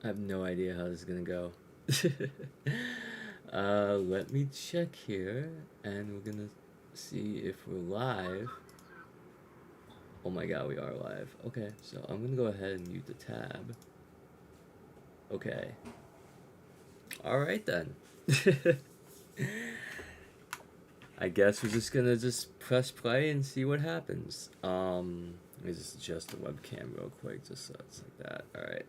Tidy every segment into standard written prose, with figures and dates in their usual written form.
I have no idea how this is gonna go. Let me check here, and we're gonna see if we're live. Oh my god, we are live. Okay, so I'm gonna go ahead and mute the tab. Okay. Alright then. I guess we're just gonna press play and see what happens. Let me just adjust the webcam real quick, just so it's like that. Alright.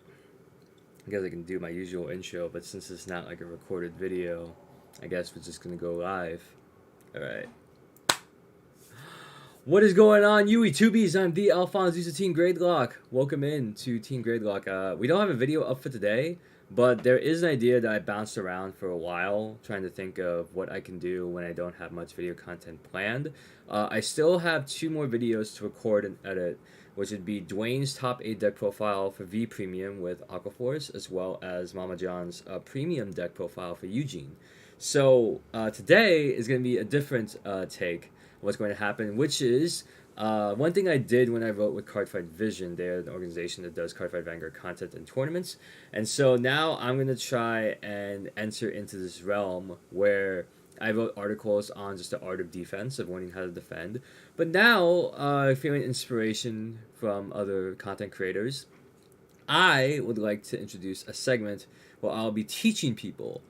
I guess I can do my usual intro, but since it's not like a recorded video, I guess we're just gonna go live. Alright. What is going on, you YouTubies? I'm the AlphonZeus Team Gradelock. Welcome in to Team Gradelock. We don't have a video up for today, but there is an idea that I bounced around for a while, trying to think of what I can do when I don't have much video content planned. I still have 2 more videos to record and edit, which would be Dwayne's top 8 deck profile for V Premium with Aquaforce, as well as Mama John's premium deck profile for Eugene. So today is going to be a different take of what's going to happen, which is one thing I did when I wrote with Cardfight Vision. They're an organization that does Cardfight Vanguard content and tournaments. And so now I'm going to try and enter into this realm where I wrote articles on just the art of defense, of learning how to defend. But now, feeling inspiration from other content creators, I would like to introduce a segment where I'll be teaching people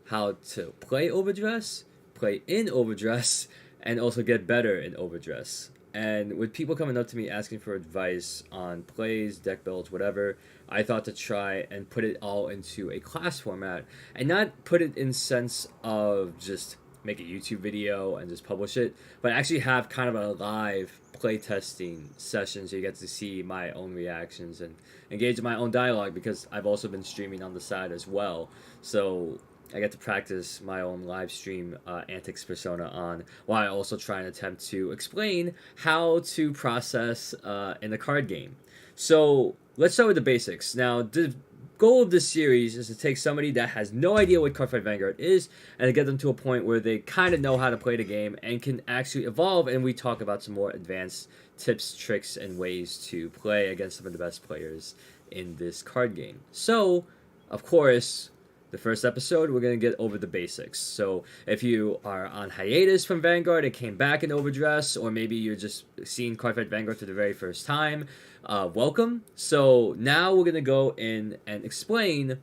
how to play OverDress, play in OverDress, and also get better in OverDress. And with people coming up to me asking for advice on plays, deck builds, whatever, I thought to try and put it all into a class format and not put it in sense of just make a YouTube video and just publish it, but actually have kind of a live playtesting session so you get to see my own reactions and engage in my own dialogue, because I've also been streaming on the side as well. So I get to practice my own live stream antics persona on, while I also try and attempt to explain how to process in a card game. So let's start with the basics. Now, the goal of this series is to take somebody that has no idea what Cardfight Vanguard is and to get them to a point where they kind of know how to play the game and can actually evolve, and we talk about some more advanced tips, tricks, and ways to play against some of the best players in this card game. So, of course, the first episode, we're going to get over the basics. So if you are on hiatus from Vanguard and came back in OverDress, or maybe you're just seeing Cardfight Vanguard for the very first time, welcome. So now we're going to go in and explain,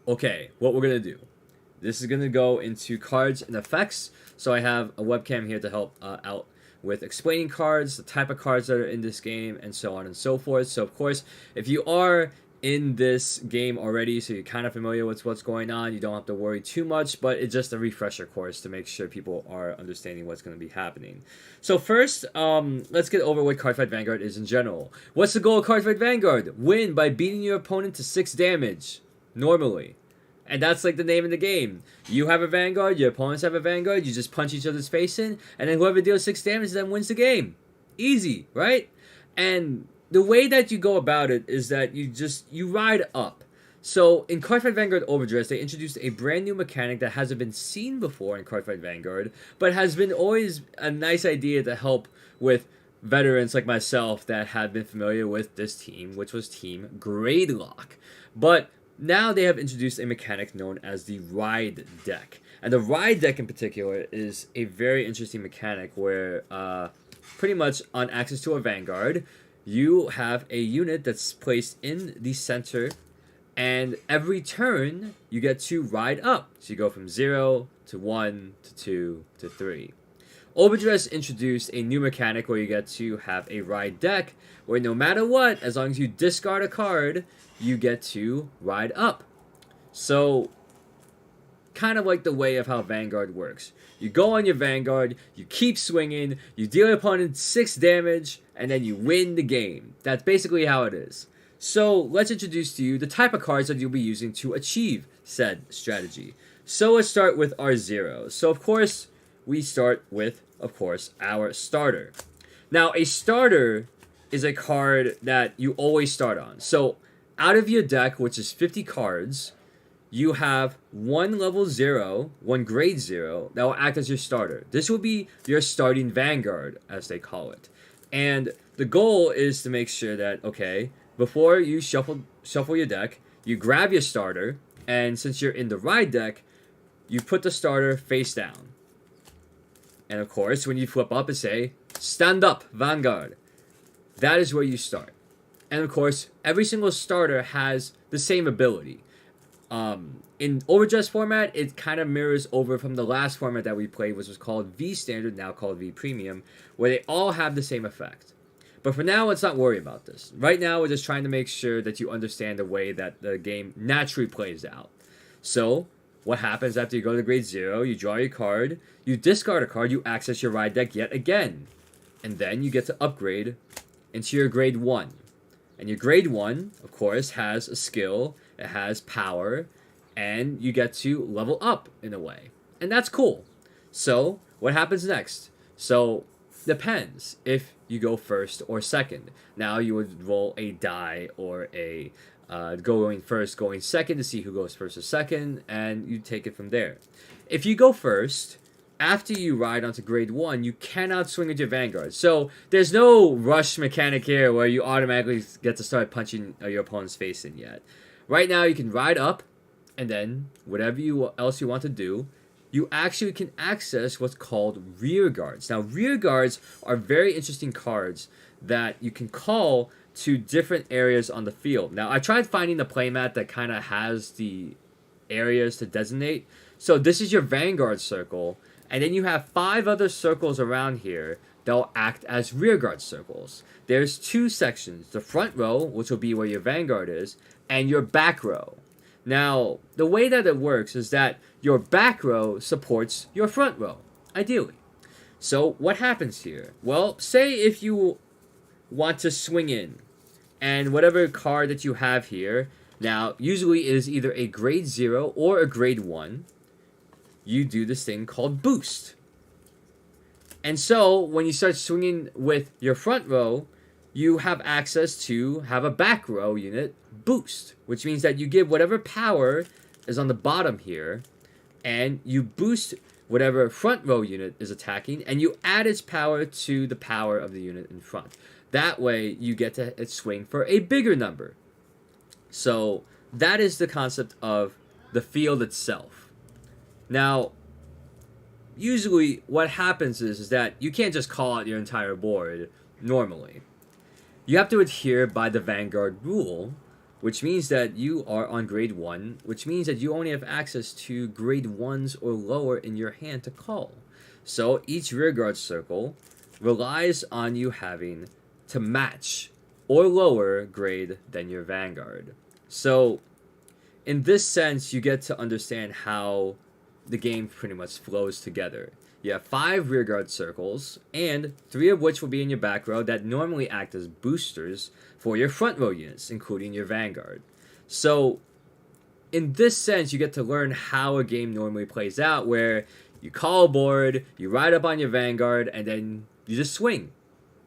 okay, what we're going to do. This is going to go into cards and effects. So I have a webcam here to help out with explaining cards, the type of cards that are in this game, and so on and so forth. So of course, if you are in this game already, so you're kind of familiar with what's going on, you don't have to worry too much, but it's just a refresher course to make sure people are understanding what's going to be happening. So first, let's get over what Cardfight Vanguard is in general. What's the goal of Cardfight Vanguard? Win by beating your opponent to 6 damage, normally. And that's like the name of the game. You have a Vanguard, your opponents have a Vanguard, you just punch each other's face in, and then whoever deals 6 damage then wins the game. Easy, right? And the way that you go about it is that you ride up. So in Cardfight Vanguard OverDress, they introduced a brand new mechanic that hasn't been seen before in Cardfight Vanguard, but has been always a nice idea to help with veterans like myself that had been familiar with this team, which was Team Gradelock. But now they have introduced a mechanic known as the Ride Deck. And the Ride Deck in particular is a very interesting mechanic where pretty much on access to a Vanguard, you have a unit that's placed in the center, and every turn you get to ride up. So you go from 0 to 1 to 2 to 3. OverDress introduced a new mechanic where you get to have a ride deck, where no matter what, as long as you discard a card, you get to ride up. So, kind of like the way of how Vanguard works. You go on your Vanguard, you keep swinging, you deal your opponent 6 damage, and then you win the game. That's basically how it is. So let's introduce to you the type of cards that you'll be using to achieve said strategy. So let's start with our zeros. So of course, we start with, of course, our starter. Now, a starter is a card that you always start on. So out of your deck, which is 50 cards, you have one level 0, one grade 0, that will act as your starter. This will be your starting Vanguard, as they call it. And the goal is to make sure that, okay, before you shuffle your deck, you grab your starter, and since you're in the ride deck, you put the starter face down. And of course, when you flip up and say, stand up, Vanguard, that is where you start. And of course, every single starter has the same ability. In OverDress format, it kind of mirrors over from the last format that we played, which was called V Standard, now called V Premium, where they all have the same effect. But for now, let's not worry about this. Right now, we're just trying to make sure that you understand the way that the game naturally plays out. So, what happens after you go to grade 0, you draw your card, you discard a card, you access your ride deck yet again. And then you get to upgrade into your grade 1. And your grade 1, of course, has a skill, it has power, and you get to level up in a way. And that's cool. So, what happens next? So, depends if you go first or second. Now, you would roll a die or a going first, going second to see who goes first or second, and you take it from there. If you go first, after you ride onto grade 1, you cannot swing with your Vanguard. So, there's no rush mechanic here where you automatically get to start punching your opponent's face in yet. Right now, you can ride up, and then whatever else you want to do, you actually can access what's called rear guards. Now, rear guards are very interesting cards that you can call to different areas on the field. Now, I tried finding the playmat that kind of has the areas to designate. So this is your Vanguard circle, and then you have 5 other circles around here that will act as rear guard circles. There's 2 sections, the front row, which will be where your Vanguard is, and your back row. Now, the way that it works is that your back row supports your front row, ideally. So, what happens here? Well, say if you want to swing in, and whatever card that you have here, now, usually is either a grade 0 or a grade 1, you do this thing called boost. And so, when you start swinging with your front row, you have access to have a back row unit boost, which means that you give whatever power is on the bottom here, and you boost whatever front row unit is attacking, and you add its power to the power of the unit in front. That way, you get to swing for a bigger number. So, that is the concept of the field itself. Now, usually what happens is that you can't just call out your entire board normally. You have to adhere by the Vanguard Rule, which means that you are on grade 1, which means that you only have access to grade 1s or lower in your hand to call. So each rearguard circle relies on you having to match or lower grade than your Vanguard. So in this sense, you get to understand how the game pretty much flows together. You have 5 rearguard circles, and 3 of which will be in your back row that normally act as boosters for your front row units, including your Vanguard. So, in this sense, you get to learn how a game normally plays out, where you call a board, you ride up on your Vanguard, and then you just swing.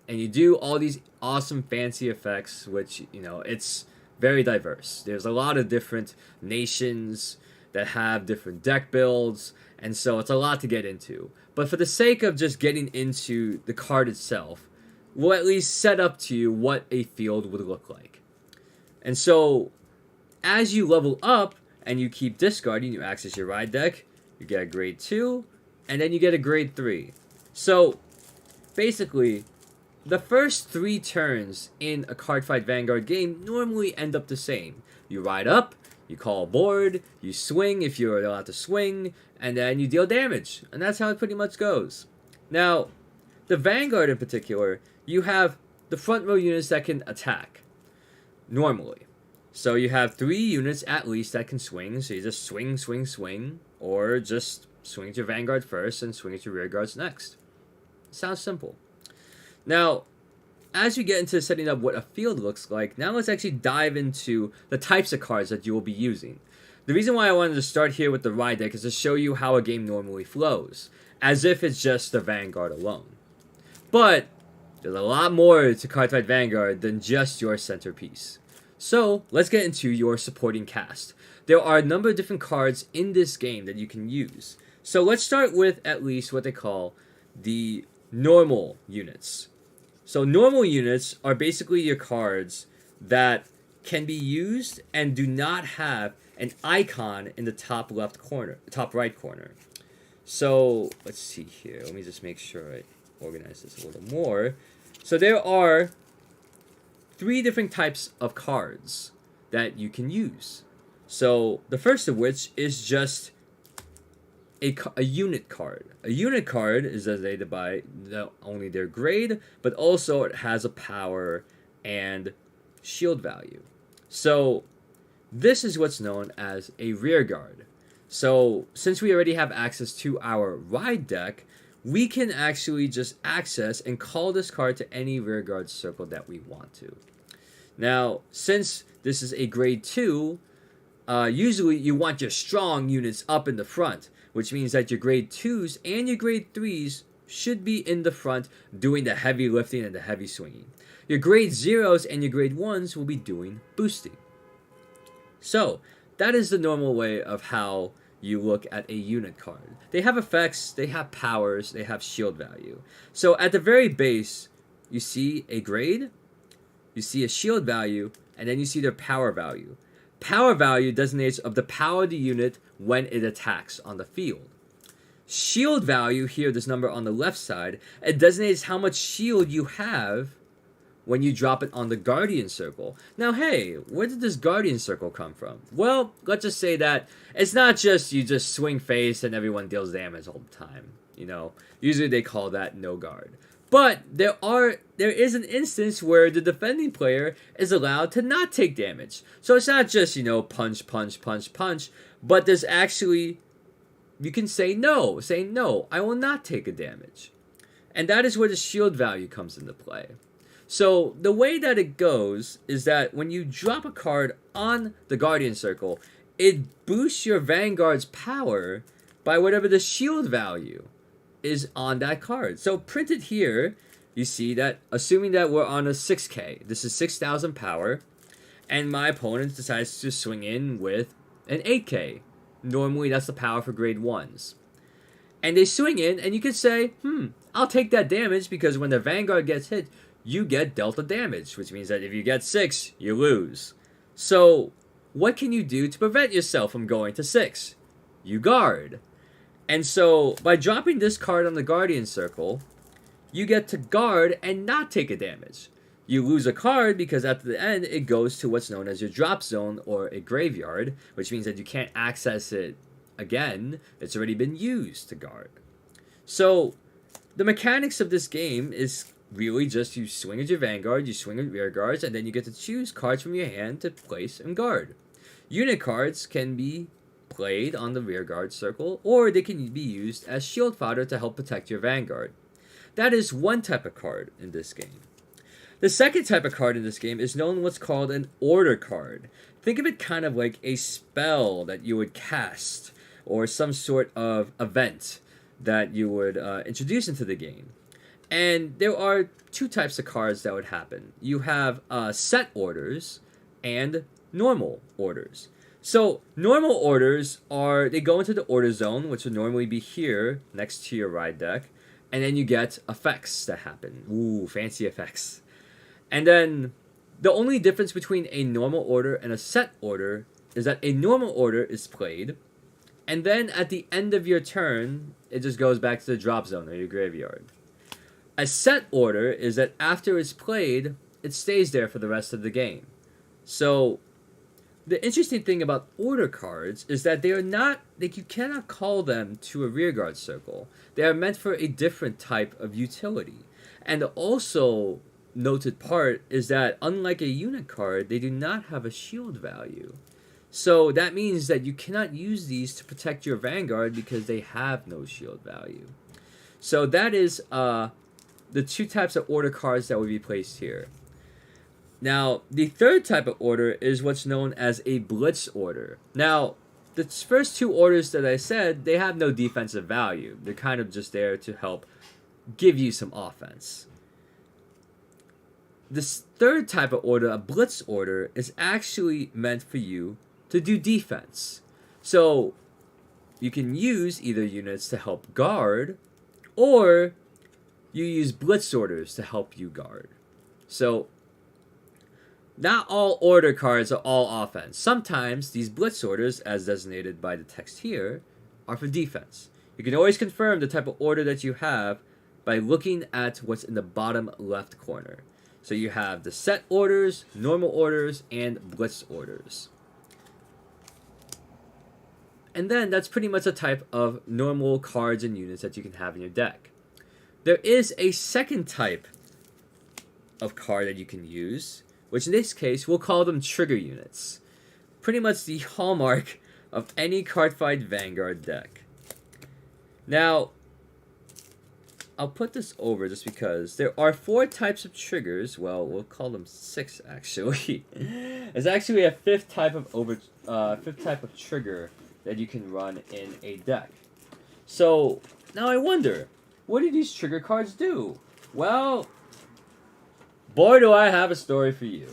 And you do all these awesome fancy effects, which, it's very diverse. There's a lot of different nations that have different deck builds, and so it's a lot to get into. But for the sake of just getting into the card itself, we'll at least set up to you what a field would look like. And so, as you level up and you keep discarding, you access your ride deck, you get a grade 2, and then you get a grade 3. So, basically, the first 3 turns in a Cardfight Vanguard game normally end up the same. You ride up, you call a board, you swing if you're allowed to swing, and then you deal damage. And that's how it pretty much goes. Now, the Vanguard in particular, you have the front row units that can attack, normally. So you have 3 units at least that can swing, so you just swing, swing, swing, or just swing at your Vanguard first and swing at your rear guards next. Sounds simple. Now, as we get into setting up what a field looks like, now let's actually dive into the types of cards that you will be using. The reason why I wanted to start here with the ride deck is to show you how a game normally flows, as if it's just the Vanguard alone. But there's a lot more to Cardfight Vanguard than just your centerpiece. So, let's get into your supporting cast. There are a number of different cards in this game that you can use. So let's start with at least what they call the normal units. So normal units are basically your cards that can be used and do not have an icon in the top left corner, top right corner. So let's see here. Let me just make sure I organize this a little more. So there are 3 different types of cards that you can use. So the first of which is just a unit card. A unit card is designated by not only their grade, but also it has a power and shield value. So this is what's known as a rear guard. So since we already have access to our ride deck, we can actually just access and call this card to any rear guard circle that we want to. Now, since this is a grade 2, usually you want your strong units up in the front, which means that your grade 2s and your grade 3s should be in the front doing the heavy lifting and the heavy swinging. Your grade 0s and your grade 1s will be doing boosting. So, that is the normal way of how you look at a unit card. They have effects, they have powers, they have shield value. So, at the very base, you see a grade, you see a shield value, and then you see their power value. Power value designates of the power of the unit when it attacks on the field. Shield value, here this number on the left side, it designates how much shield you have when you drop it on the Guardian Circle. Now hey, where did this Guardian Circle come from? Well, let's just say that it's not just you just swing face and everyone deals damage all the time. You know, usually they call that no guard. But there is an instance where the defending player is allowed to not take damage. So it's not just, you know, punch, punch, punch, punch, but there's actually, you can say no, I will not take a damage. And that is where the shield value comes into play. So the way that it goes is that when you drop a card on the Guardian Circle, it boosts your Vanguard's power by whatever the shield value is on that card. So printed here, you see that assuming that we're on a 6k, this is 6,000 power, and my opponent decides to swing in with an 8k. Normally that's the power for grade 1s. And they swing in, and you can say, I'll take that damage because when the Vanguard gets hit, you get delta damage, which means that if you get 6, you lose. So what can you do to prevent yourself from going to 6? You guard. And so, by dropping this card on the Guardian Circle, you get to guard and not take a damage. You lose a card because at the end, it goes to what's known as your drop zone or a graveyard, which means that you can't access it again. It's already been used to guard. So, the mechanics of this game is really just you swing at your Vanguard, you swing at rear guards, and then you get to choose cards from your hand to place and guard. Unit cards can be played on the rear guard circle, or they can be used as shield fodder to help protect your Vanguard. That is one type of card in this game. The second type of card in this game is known what's called an order card. Think of it kind of like a spell that you would cast, or some sort of event that you would introduce into the game. And there are 2 types of cards that would happen. You have set orders and normal orders. So, normal orders are, they go into the order zone, which would normally be here, next to your ride deck, and then you get effects that happen. Ooh, fancy effects. And then, the only difference between a normal order and a set order is that a normal order is played, and then at the end of your turn, it just goes back to the drop zone or your graveyard. A set order is that after it's played, it stays there for the rest of the game. So, the interesting thing about order cards is that they are not, like, you cannot call them to a rearguard circle. They are meant for a different type of utility. And the also noted part is that unlike a unit card, they do not have a shield value. So that means that you cannot use these to protect your Vanguard because they have no shield value. So that is the 2 types of order cards that would be placed here. Now, the third type of order is what's known as a Blitz Order. Now, the first 2 orders that I said, they have no defensive value. They're kind of just there to help give you some offense. This third type of order, a Blitz Order, is actually meant for you to do defense. So, you can use either units to help guard, or you use Blitz Orders to help you guard. So, Not all order cards are all offense. Sometimes these Blitz Orders, as designated by the text here, are for defense. You can always confirm the type of order that you have by looking at what's in the bottom left corner. So you have the set orders, normal orders, and Blitz Orders. And then that's pretty much a type of normal cards and units that you can have in your deck. There is a second type of card that you can use, which in this case we'll call them trigger units. Pretty much the hallmark of any Cardfight Vanguard deck. Now, I'll put this over just because there are 4 types of triggers. Well, we'll call them 6 actually. There's actually a fifth type of trigger that you can run in a deck. So now I wonder, what do these trigger cards do? Well, boy, do I have a story for you.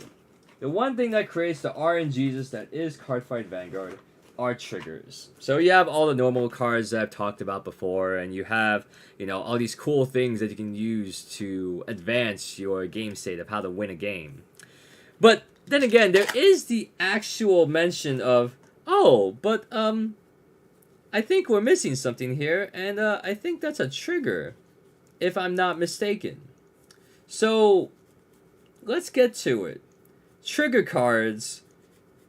The one thing that creates the RNGesus that is Cardfight Vanguard are triggers. So you have all the normal cards that I've talked about before, and you have, all these cool things that you can use to advance your game state of how to win a game. But then again, there is the actual mention of, I think we're missing something here, and I think that's a trigger, if I'm not mistaken. So let's get to it. Trigger cards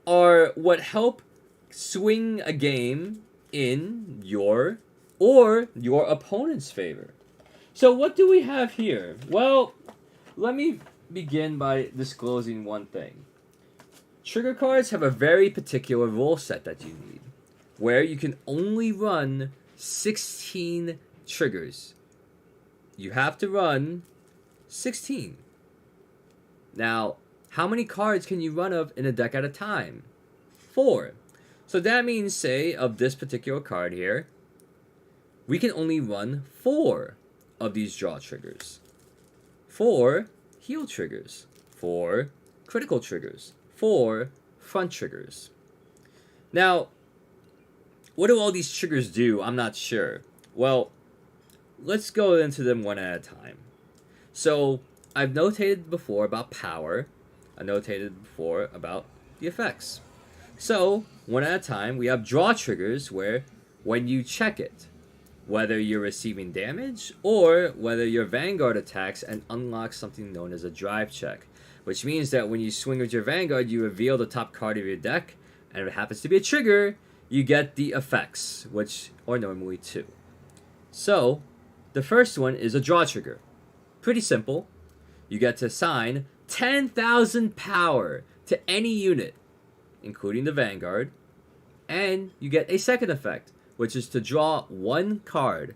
are what help swing a game in your or your opponent's favor. So what do we have here? Well, let me begin by disclosing one thing. Trigger cards have a very particular rule set that you need, where you can only run 16 triggers. You have to run 16. Now, how many cards can you run of in a deck at a time? 4. So that means, say, of this particular card here, we can only run 4 of these draw triggers. 4 heal triggers. 4 critical triggers. 4 front triggers. Now, what do all these triggers do? I'm not sure. Well, let's go into them one at a time. So, I've notated before about power. I notated before about the effects. So, one at a time, we have draw triggers where when you check it, whether you're receiving damage or whether your Vanguard attacks and unlocks something known as a drive check, which means that when you swing with your Vanguard, you reveal the top card of your deck, and if it happens to be a trigger, you get the effects, which are normally 2. So, the first one is a draw trigger. Pretty simple. You get to assign 10,000 power to any unit, including the Vanguard, and you get a second effect, which is to draw 1 card.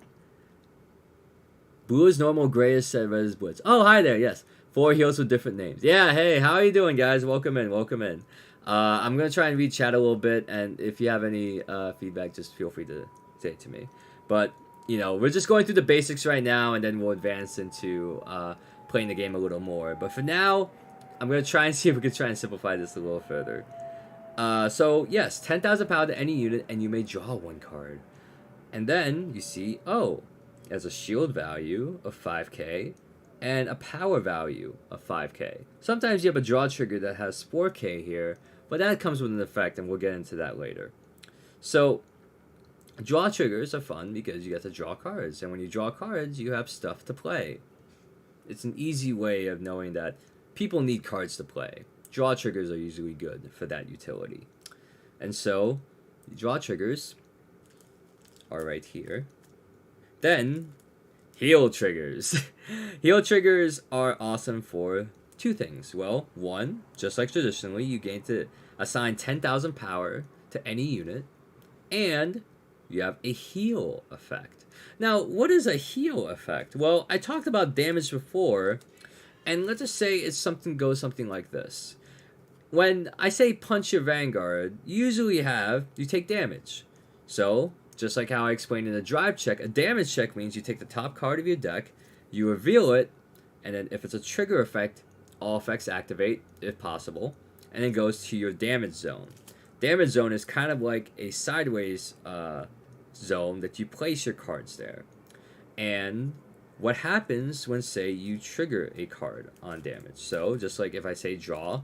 Blue is normal, gray is red is blitz. Oh, hi there, yes. 4 heals with different names. Yeah, hey, how are you doing, guys? Welcome in, welcome in. I'm going to try and read chat a little bit, and if you have any feedback, just feel free to say it to me. But, we're just going through the basics right now, and then we'll advance into playing the game a little more. But for now, I'm going to try and see if we can try and simplify this a little further. So, yes, 10,000 power to any unit, and you may draw 1 card. And then, you see, it has a shield value of 5k, and a power value of 5k. Sometimes you have a draw trigger that has 4k here, but that comes with an effect, and we'll get into that later. So, draw triggers are fun because you get to draw cards, and when you draw cards, you have stuff to play. It's an easy way of knowing that people need cards to play. Draw triggers are usually good for that utility. And so, draw triggers are right here. Then, heal triggers. Heal triggers are awesome for 2 things. Well, 1, just like traditionally, you gain to assign 10,000 power to any unit, and you have a heal effect. Now, what is a heal effect? Well, I talked about damage before, and let's just say goes something like this. When I say punch your Vanguard, you take damage. So, just like how I explained in a drive check, a damage check means you take the top card of your deck, you reveal it, and then if it's a trigger effect, all effects activate, if possible, and it goes to your damage zone. Damage zone is kind of like a sideways zone that you place your cards there. And what happens when, say, you trigger a card on damage? So, just like if I say draw,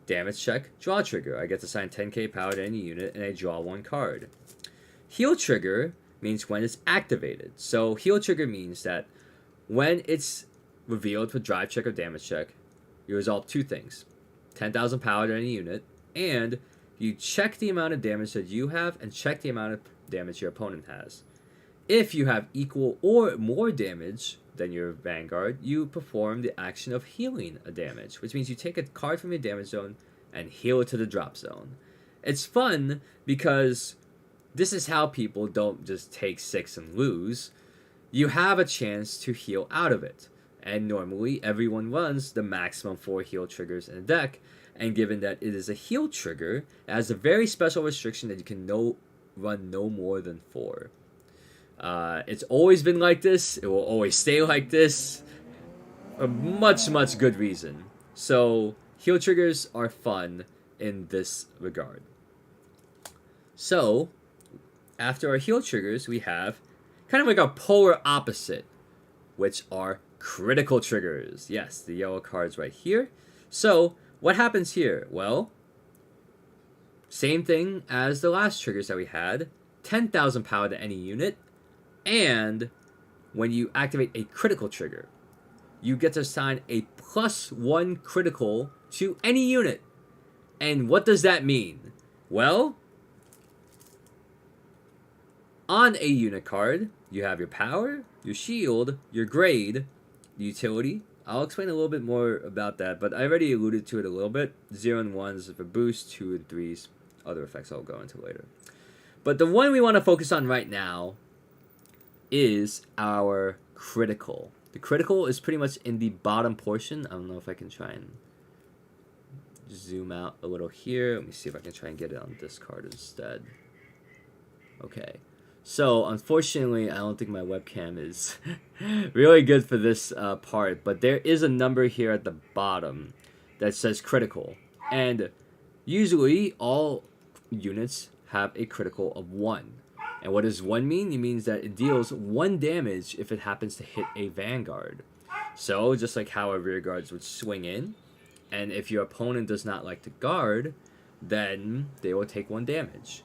Damage check, draw trigger. I get to assign 10k power to any unit, and I draw 1 card. Heal trigger means when it's activated. So heal trigger means that when it's revealed with drive check or damage check, you resolve 2 things. 10,000 power to any unit, and you check the amount of damage that you have and check the amount of damage your opponent has. If you have equal or more damage than your Vanguard, you perform the action of healing a damage, which means you take a card from your damage zone and heal it to the drop zone. It's fun because this is how people don't just take 6 and lose. You have a chance to heal out of it. And normally everyone runs the maximum 4 heal triggers in a deck, and given that it is a heal trigger, it has a very special restriction that you can run no more than 4. It's always been like this. It will always stay like this. For much good reason. So heal triggers are fun in this regard. So after our heal triggers, we have kind of like a polar opposite, which are critical triggers. Yes, the yellow cards right here. So what happens here? Well, same thing as the last triggers that we had. 10,000 power to any unit. And when you activate a critical trigger, you get to assign a +1 critical to any unit. And what does that mean? Well, on a unit card, you have your power, your shield, your grade, the utility. I'll explain a little bit more about that, but I already alluded to it a little bit. 0 and 1s for boost, 2 and 3s, other effects I'll go into later. But the one we want to focus on right now is our critical. The critical is pretty much in the bottom portion. I don't know if I can try and zoom out a little here. Let me see if I can try and get it on this card instead. Okay. So, unfortunately, I don't think my webcam is really good for this part, but there is a number here at the bottom that says critical. And usually, all units have a critical of 1. And what does 1 mean? It means that it deals 1 damage if it happens to hit a Vanguard. So, just like how our rear guards would swing in, and if your opponent does not like to guard, then they will take 1 damage.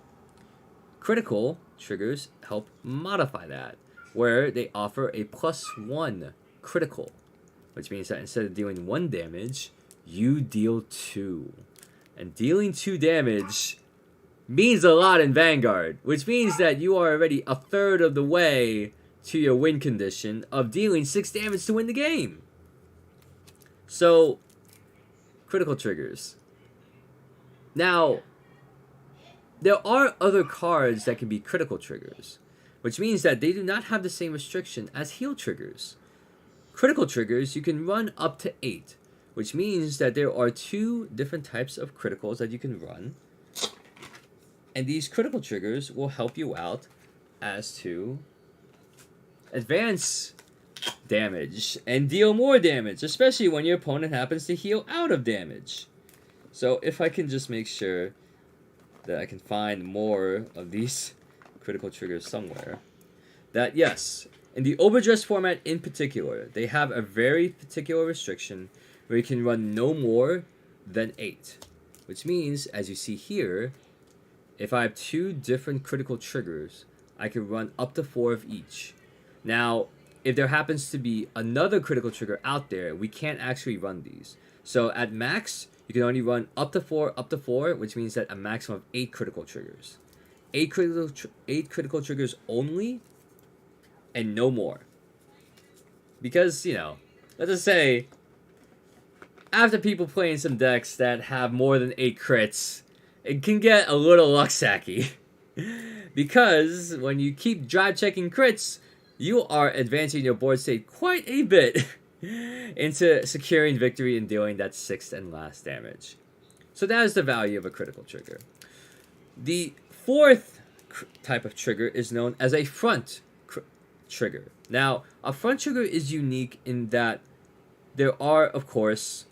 Critical triggers help modify that, where they offer a +1 critical, which means that instead of dealing 1 damage, you deal 2. And dealing 2 damage means a lot in Vanguard, which means that you are already a third of the way to your win condition of dealing 6 damage to win the game. So, critical triggers. Now, there are other cards that can be critical triggers, which means that they do not have the same restriction as heal triggers. Critical triggers, you can run up to 8, which means that there are 2 different types of criticals that you can run. And these critical triggers will help you out as to advance damage and deal more damage, especially when your opponent happens to heal out of damage. So if I can just make sure that I can find more of these critical triggers somewhere. That, yes, in the OverDress format in particular, they have a very particular restriction where you can run no more than 8. Which means, as you see here, if I have 2 different critical triggers, I can run up to 4 of each. Now, if there happens to be another critical trigger out there, we can't actually run these. So at max, you can only run up to 4, which means that a maximum of 8 critical triggers. 8 critical triggers only, and no more. Because, you know, let's just say, after people playing some decks that have more than 8 crits, it can get a little luck-sacky. Because when you keep drive checking crits, you are advancing your board state quite a bit into securing victory and dealing that 6th and last damage. So that is the value of a critical trigger. The 4th type of trigger is known as a front trigger. Now, a front trigger is unique in that there are, of course,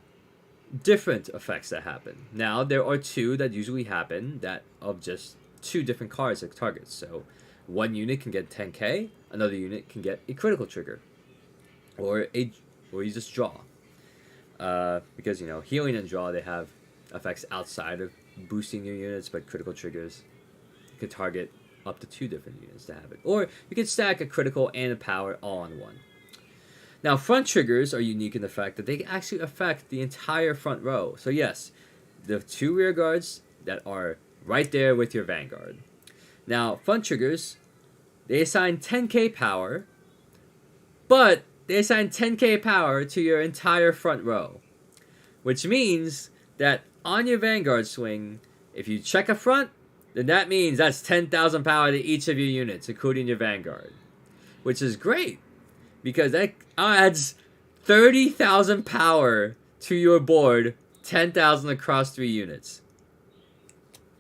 different effects that happen. Now, there are 2 that usually happen that of just 2 different cards as targets. So, one unit can get 10k, another unit can get a critical trigger, or you just draw. Because, you know, healing and draw, they have effects outside of boosting your units, but critical triggers. You could target up to 2 different units to have it. Or you could stack a critical and a power all on one. Now, front triggers are unique in the fact that they actually affect the entire front row. So yes, the 2 rear guards that are right there with your Vanguard. Now, front triggers, they assign 10k power, but they assign 10k power to your entire front row. Which means that on your Vanguard swing, if you check a front, then that means that's 10,000 power to each of your units, including your Vanguard. Which is great, because that adds 30,000 power to your board, 10,000 across 3 units.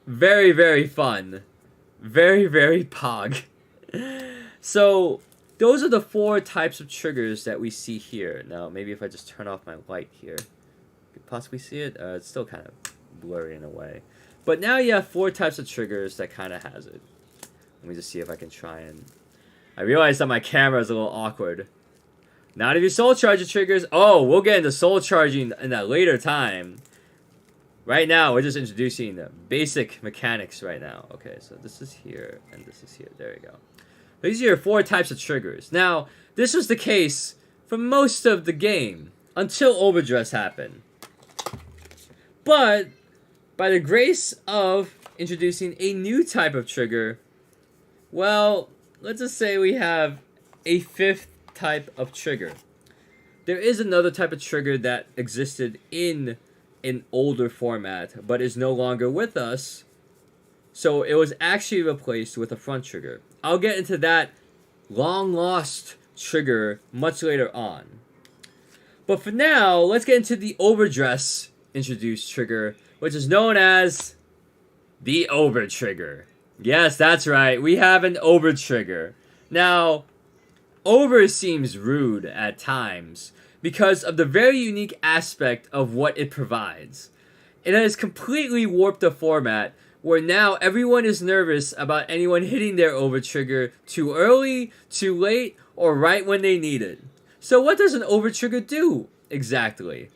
Very, very fun. Very, very pog. So, those are the 4 types of triggers that we see here. Now, maybe if I just turn off my light here, you could possibly see it. It's still kind of blurry in a way. But now you have 4 types of triggers that kind of has it. Let me just see if I can try and... I realize that my camera is a little awkward. Not if you soul charge your triggers. Oh, we'll get into soul charging in a later time. Right now, we're just introducing the basic mechanics right now. Okay, so this is here, and this is here. There you go. These are your 4 types of triggers. Now, this was the case for most of the game, until OverDress happened. But, by the grace of introducing a new type of trigger, well, let's just say we have a 5th type of trigger. There is another type of trigger that existed in an older format, but is no longer with us. So it was actually replaced with a front trigger. I'll get into that long lost trigger much later on. But for now, let's get into the OverDress introduced trigger, which is known as the Over trigger. Yes, that's right. We have an Over trigger. Now, Over seems rude at times because of the very unique aspect of what it provides. It has completely warped the format where now everyone is nervous about anyone hitting their Over trigger too early, too late, or right when they need it. So what does an Over trigger do exactly?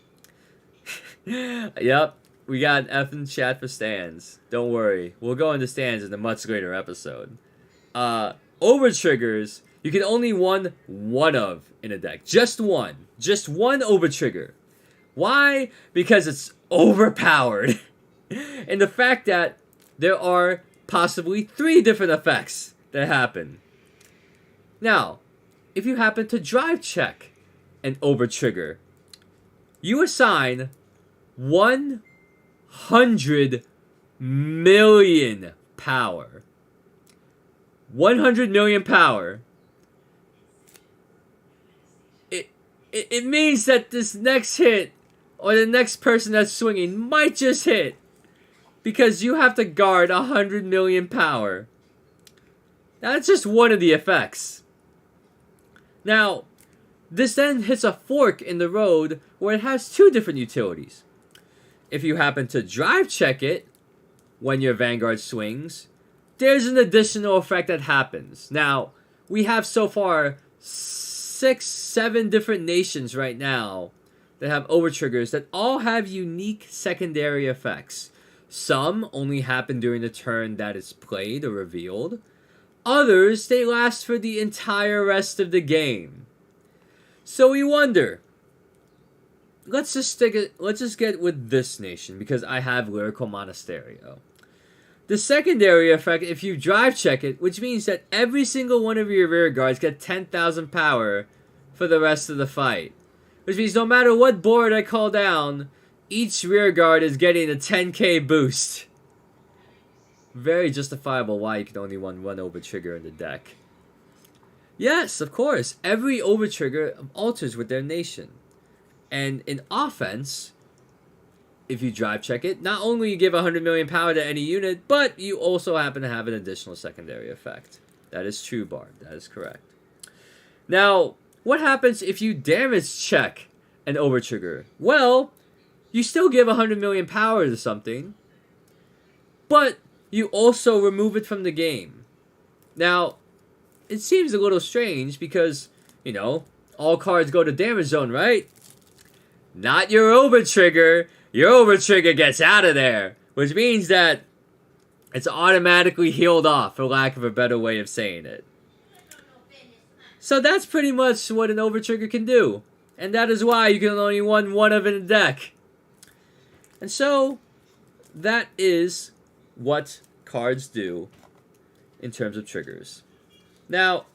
Yep, we got an F in chat for stands. Don't worry, we'll go into stands in a much later episode. Over triggers, you can only one of in a deck. Just one. Just one over trigger. Why? Because it's overpowered. And the fact that there are possibly 3 different effects that happen. Now, if you happen to drive check an over trigger, you assign 100 million power. 100 million power. It means that this next hit, or the next person that's swinging, might just hit. Because you have to guard 100 million power. That's just one of the effects. Now, this then hits a fork in the road where it has 2 different utilities. If you happen to drive check it when your Vanguard swings, there's an additional effect that happens. Now, we have so far 6-7 different nations right now that have over triggers that all have unique secondary effects. Some only happen during the turn that is played or revealed. Others, they last for the entire rest of the game. So we wonder, let's just get with this nation because I have Lyrical Monasterio. The secondary effect, if you drive check it, which means that every single one of your rear guards get 10,000 power for the rest of the fight. Which means no matter what board I call down, each rear guard is getting a 10k boost. Very justifiable why you can only run one over trigger in the deck. Yes, of course, every over trigger alters with their nation. And in offense, if you drive check it, not only you give 100 million power to any unit, but you also happen to have an additional secondary effect. That is true, Bard. That is correct. Now, what happens if you damage check an over trigger? Well, you still give 100 million power to something, but you also remove it from the game. Now, it seems a little strange because, you know, all cards go to damage zone, right? Not your over trigger. your over trigger gets out of there, which means that it's automatically healed off, for lack of a better way of saying it. So that's pretty much what an over trigger can do, and that is why you can only run one of it in a deck. And so that is what cards do in terms of triggers. Now,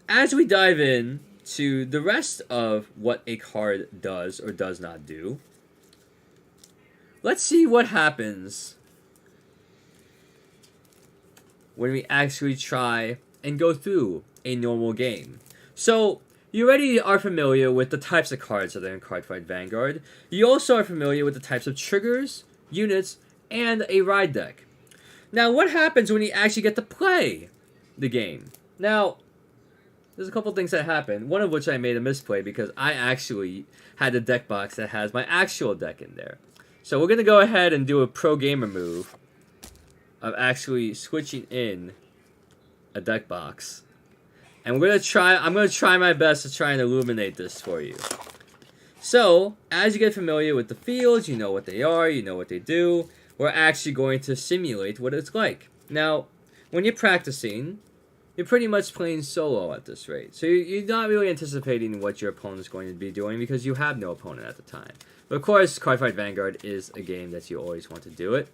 as we dive in to the rest of what a card does or does not do, let's see what happens when we actually try and go through a normal game. So, you already are familiar with the types of cards that are in Cardfight Vanguard. You also are familiar with the types of triggers, units, and a ride deck. Now, what happens when you actually get to play the game? Now, there's a couple things that happen, one of which I made a misplay because I actually had a deck box that has my actual deck in there. So we're going to go ahead and do a pro gamer move of actually switching in a deck box. And I'm going to try my best to try and illuminate this for you. So, as you get familiar with the fields, you know what they are, you know what they do, we're actually going to simulate what it's like. Now, when you're practicing, you're pretty much playing solo at this rate. So you're not really anticipating what your opponent's going to be doing because you have no opponent at the time. But of course, Cardfight Vanguard is a game that you always want to do it.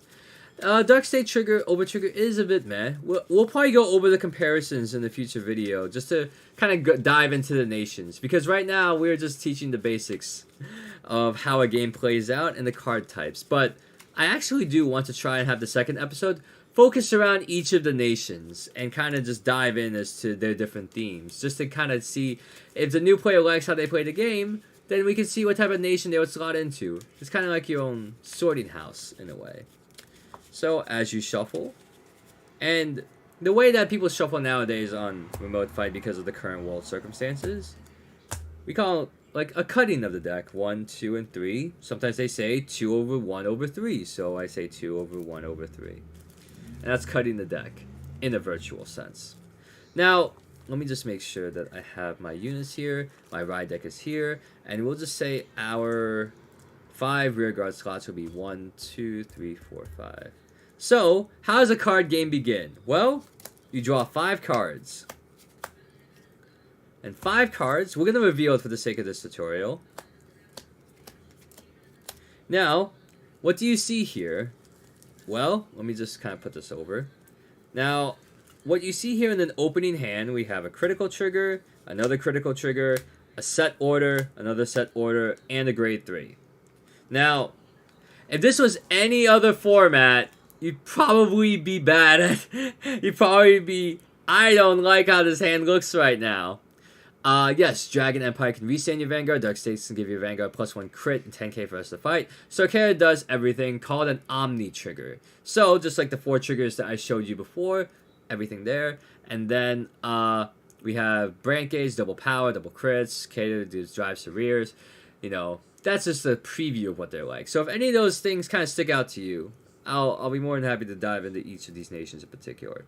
Dark State Trigger, Over Trigger is a bit meh. We'll probably go over the comparisons in the future video just to kind of dive into the nations. Because right now, we're just teaching the basics of how a game plays out and the card types. But I actually do want to try and have the second episode focus around each of the nations and kind of just dive in as to their different themes. Just to kind of see if the new player likes how they play the game, then we can see what type of nation they would slot into. It's kind of like your own sorting house in a way. So, as you shuffle, and the way that people shuffle nowadays on Remote Fight because of the current world circumstances, we call it like a cutting of the deck. 1, 2, and 3. Sometimes they say 2 over 1 over 3, so I say 2 over 1 over 3. And that's cutting the deck in a virtual sense. Now, let me just make sure that I have my units here, my ride deck is here, and we'll just say our 5 rear guard slots will be 1, 2, 3, 4, 5. So, how does a card game begin? Well, you draw 5 cards. And 5 cards, we're going to reveal it for the sake of this tutorial. Now, what do you see here? Well, let me just kind of put this over. Now, what you see here in an opening hand, we have a critical trigger, another critical trigger, a set order, another set order, and a grade 3. Now, if this was any other format, you'd probably be bad at you'd probably be, I don't like how this hand looks right now. Yes, Dragon Empire can restand your Vanguard. Dark States can give your Vanguard +1 crit and 10k for us to fight. Sarkera does everything, called an Omni trigger. So, just like the 4 triggers that I showed you before, everything there. And then, we have Brand Gauge, double power, double crits, Cater does drives to rears. You know, that's just a preview of what they're like. So if any of those things kind of stick out to you, I'll be more than happy to dive into each of these nations in particular.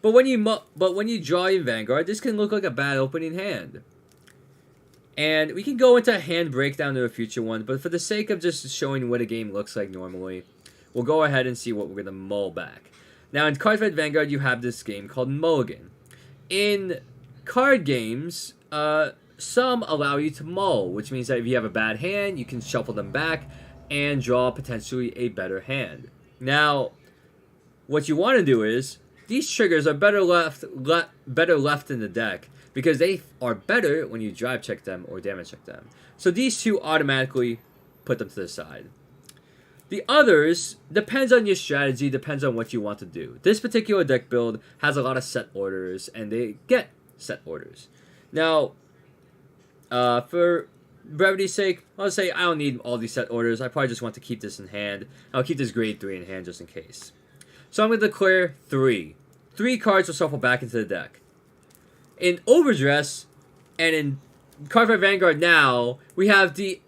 But when you draw in Vanguard, this can look like a bad opening hand. And we can go into a hand breakdown to a future one, but for the sake of just showing what a game looks like normally, we'll go ahead and see what we're going to mull back. Now in Cardfight Vanguard, you have this game called Mulligan. In card games, some allow you to mull, which means that if you have a bad hand, you can shuffle them back and draw potentially a better hand. Now, what you want to do is, these triggers are better left in the deck because they are better when you drive check them or damage check them. So these two automatically put them to the side. The others depends on your strategy, depends on what you want to do. This particular deck build has a lot of set orders, and they get set orders. Now, for brevity's sake, I'll say I don't need all these set orders. I probably just want to keep this in hand. I'll keep this grade 3 in hand just in case. So I'm going to declare 3. 3 cards will shuffle back into the deck. In OverDress and in Cardfight Vanguard now, we have the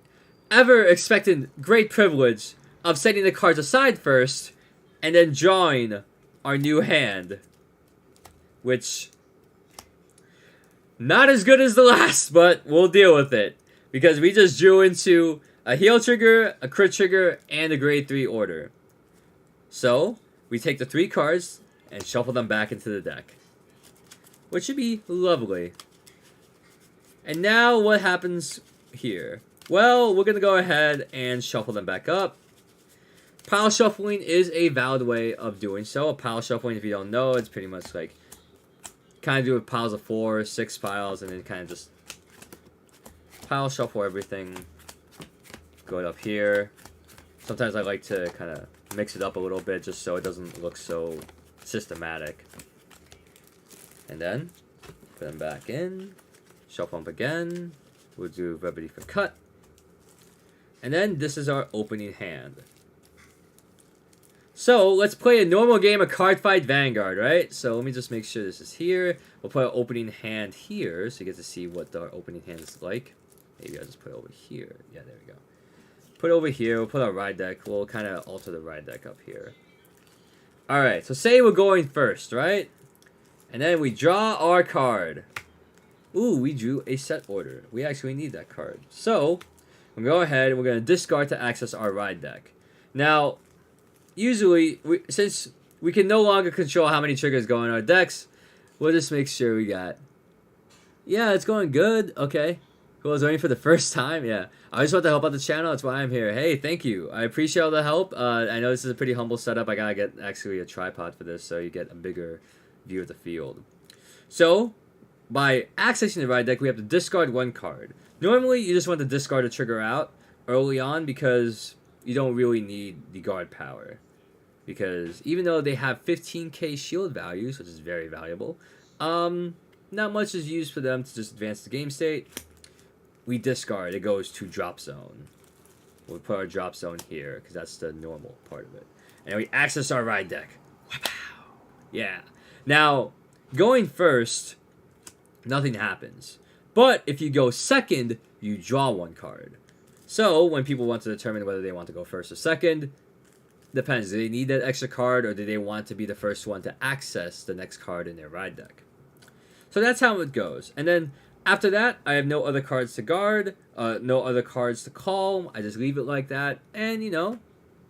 ever-expected great privilege of setting the cards aside first and then drawing our new hand. Which, not as good as the last, but we'll deal with it. Because we just drew into a heal trigger, a crit trigger, and a grade 3 order. So, we take the 3 cards and shuffle them back into the deck, which should be lovely. And now what happens here? Well, we're going to go ahead and shuffle them back up. Pile shuffling is a valid way of doing so. A pile shuffling, if you don't know, it's pretty much like kind of do with piles of 4, 6 piles, and then kind of just pile shuffle everything. Go it up here. Sometimes I like to kind of mix it up a little bit just so it doesn't look so systematic. And then put them back in. Shuffle them again. We'll do Ready for Cut. And then this is our opening hand. So let's play a normal game of Cardfight Vanguard, right? So let me just make sure this is here. We'll put our opening hand here so you get to see what our opening hand is like. Maybe I'll just put it over here. Yeah, there we go. Put it over here. We'll put our ride deck. We'll kind of alter the ride deck up here. Alright, so say we're going first, right? And then we draw our card. Ooh, we drew a set order. We actually need that card. So, we'll go ahead and we're going to discard to access our ride deck. Now, usually, since we can no longer control how many triggers go in our decks, we'll just make sure we got... Yeah, it's going good. Okay. Cool, I was waiting for the first time. Yeah. I just want to help out the channel. That's why I'm here. Hey, thank you. I appreciate all the help. I know this is a pretty humble setup. I gotta get actually a tripod for this so you get a bigger view of the field. So, by accessing the ride deck, we have to discard 1 card. Normally, you just want to discard a trigger out early on because you don't really need the guard power. Because even though they have 15k shield values, which is very valuable, not much is used for them to just advance the game state. We discard. It goes to drop zone. We'll put our drop zone here because that's the normal part of it. And we access our ride deck. Wow. Yeah. Now, going first, nothing happens. But if you go second, you draw 1 card. So, when people want to determine whether they want to go first or second, depends. Do they need that extra card or do they want to be the first one to access the next card in their ride deck? So that's how it goes. And then after that, I have no other cards to guard, no other cards to call. I just leave it like that, and, you know,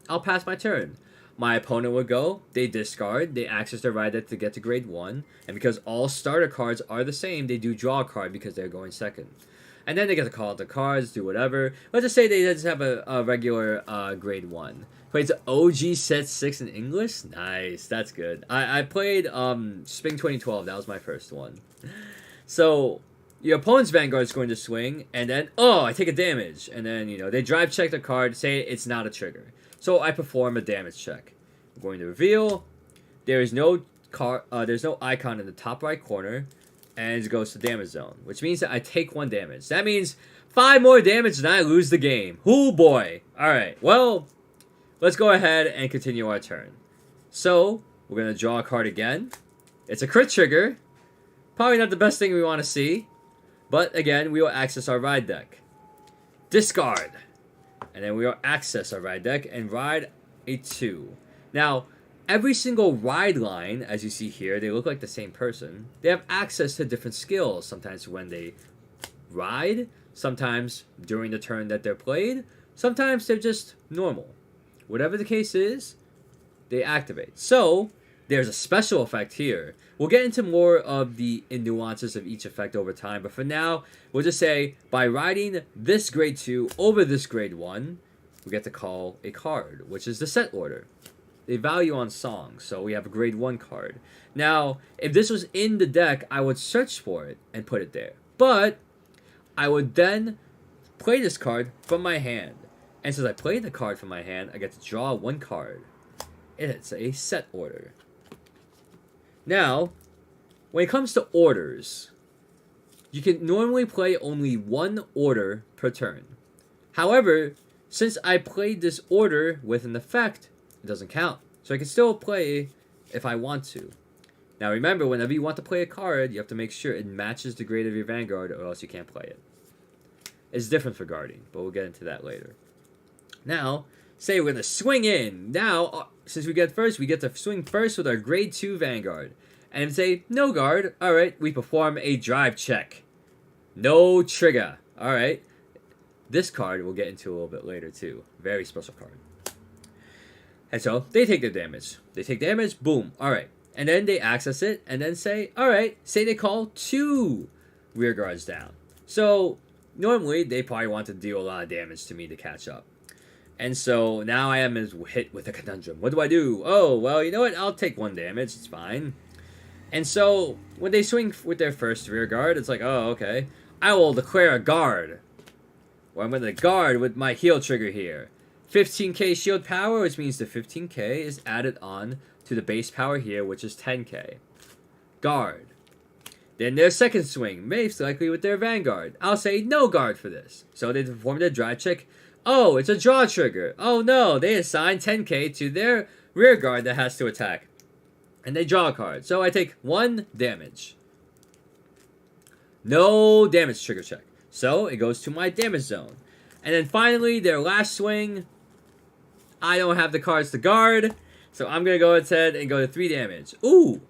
I'll pass my turn. My opponent would go, they discard, they access their ride deck to get to grade 1, and because all starter cards are the same, they do draw a card because they're going second. And then they get to call out the cards, do whatever. Let's just say they just have a regular grade 1. Played OG set 6 in English? Nice, that's good. I played Spring 2012, that was my first one. So... your opponent's Vanguard is going to swing, and then, oh, I take a damage. And then, you know, they drive check the card, say it's not a trigger. So I perform a damage check. I'm going to reveal. There is no there's no icon in the top right corner, and it goes to damage zone, which means that I take 1 damage. That means 5 more damage and I lose the game. Oh boy. Alright, well, let's go ahead and continue our turn. So, we're going to draw a card again. It's a crit trigger. Probably not the best thing we want to see. But again, we will access our ride deck. Discard. And then we will access our ride deck and ride a 2. Now, every single ride line, as you see here, they look like the same person. They have access to different skills. Sometimes when they ride, sometimes during the turn that they're played, sometimes they're just normal. Whatever the case is, they activate. So, there's a special effect here. We'll get into more of the nuances of each effect over time, but for now, we'll just say, by riding this grade 2 over this grade 1, we get to call a card, which is the set order. They value on song, so we have a grade 1 card. Now, if this was in the deck, I would search for it and put it there. But, I would then play this card from my hand. And since I played the card from my hand, I get to draw 1 card. It's a set order. Now, when it comes to orders, you can normally play only 1 order per turn. However, since I played this order with an effect, it doesn't count. So I can still play if I want to. Now remember, whenever you want to play a card, you have to make sure it matches the grade of your Vanguard or else you can't play it. It's different for guarding, but we'll get into that later. Now, say we're going to swing in. Now, since we get first, we get to swing first with our grade 2 Vanguard. And say, no guard. Alright, we perform a drive check. No trigger. Alright. This card we'll get into a little bit later too. Very special card. And so they take their damage. They take damage, boom, alright. And then they access it and then say, alright, say they call 2 rear guards down. So normally they probably want to deal a lot of damage to me to catch up. And so now I am hit with a conundrum. What do I do? Oh, well, you know what? I'll take 1 damage. It's fine. And so when they swing with their first rear guard, it's like, oh, okay. I will declare a guard. Or I'm going to guard with my heal trigger here. 15k shield power, which means the 15k is added on to the base power here, which is 10k. Guard. Then their second swing, most likely with their Vanguard. I'll say no guard for this. So they perform their drive check. Oh, it's a draw trigger. Oh no, they assign 10k to their rear guard that has to attack. And they draw a card. So I take 1 damage. No damage trigger check. So it goes to my damage zone. And then finally, their last swing. I don't have the cards to guard. So I'm going to go ahead and go to 3 damage. Ooh.